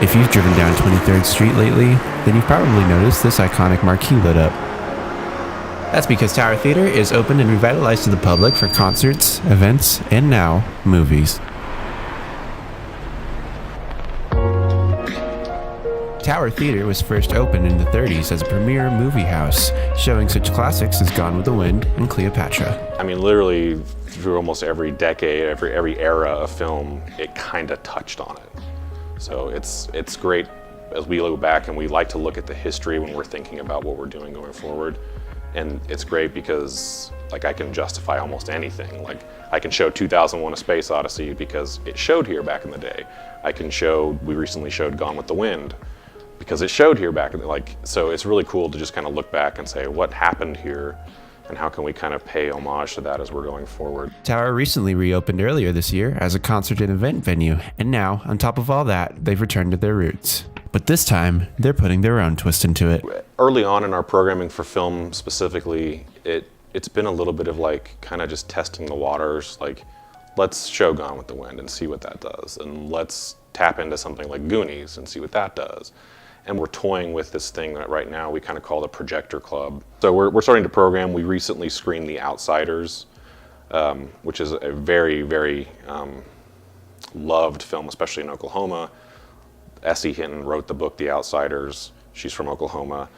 If you've driven down 23rd Street lately, then you've probably noticed this iconic marquee lit up. That's because Tower Theatre is open and revitalized to the public for concerts, events, and now, movies. Tower Theatre was first opened in the 30s as a premier movie house, showing such classics as Gone with the Wind and Cleopatra. I mean, literally through almost every decade, every era of film, it kind of touched on it. So it's great as we look back, and we like to look at the history when we're thinking about what we're doing going forward. And it's great because like I can justify almost anything. Like I can show 2001: A Space Odyssey because it showed here back in the day. We recently showed Gone with the Wind because it showed here back in the, so it's really cool to just kind of look back and say what happened here and how can we kind of pay homage to that as we're going forward. Tower recently reopened earlier this year as a concert and event venue, and now, on top of all that, they've returned to their roots. But this time, they're putting their own twist into it. Early on in our programming for film specifically, it's been a little bit of like kind of just testing the waters, like let's show Gone with the Wind and see what that does, and let's tap into something like Goonies and see what that does. And we're toying with this thing that right now we kind of call the Projector Club. So we're starting to program. We recently screened The Outsiders, which is a very, very loved film, especially in Oklahoma. Essie Hinton wrote the book The Outsiders. She's from Oklahoma.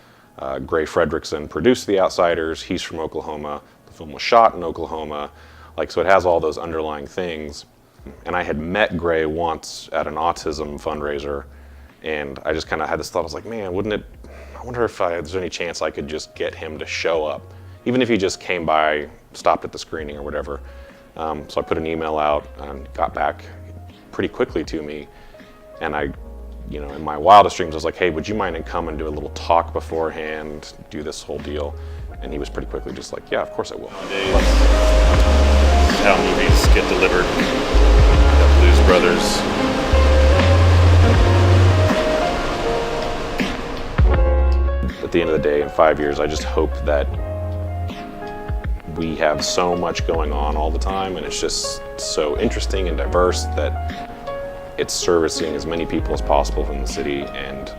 Gray Fredrickson produced The Outsiders. He's from Oklahoma. The film was shot in Oklahoma. So it has all those underlying things. And I had met Gray once at an autism fundraiser, and I just kind of had this thought. I was like, man, I wonder if there's any chance I could just get him to show up, even if he just came by, stopped at the screening or whatever. So I put an email out and got back pretty quickly to me. And in my wildest dreams, I was like, hey, would you mind to come and do a little talk beforehand, do this whole deal? And he was pretty quickly just like, yeah, of course I will. Nowadays, how movies get delivered. Blues Brothers. At the end of the day, in 5 years, I just hope that we have so much going on all the time, and it's just so interesting and diverse that it's servicing as many people as possible from the city, and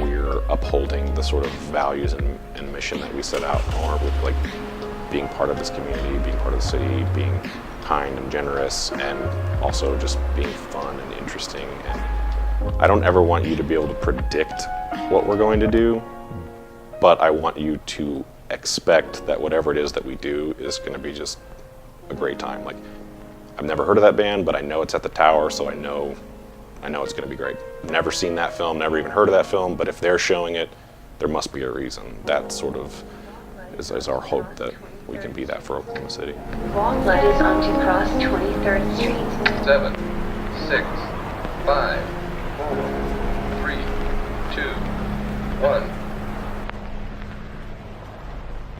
we're upholding the sort of values and mission that we set out for, with like being part of this community, being part of the city, being kind and generous, and also just being fun and interesting. And I don't ever want you to be able to predict what we're going to do, but I want you to expect that whatever it is that we do is going to be just a great time. Like, I've never heard of that band, but I know it's at the Tower, so I know it's going to be great. I've never seen that film, never even heard of that film, but if they're showing it, there must be a reason. That sort of is our hope, that we can be that for Oklahoma City. Walk is on to cross 23rd Street. 7, 6, 5, 4, 3, 2, 1.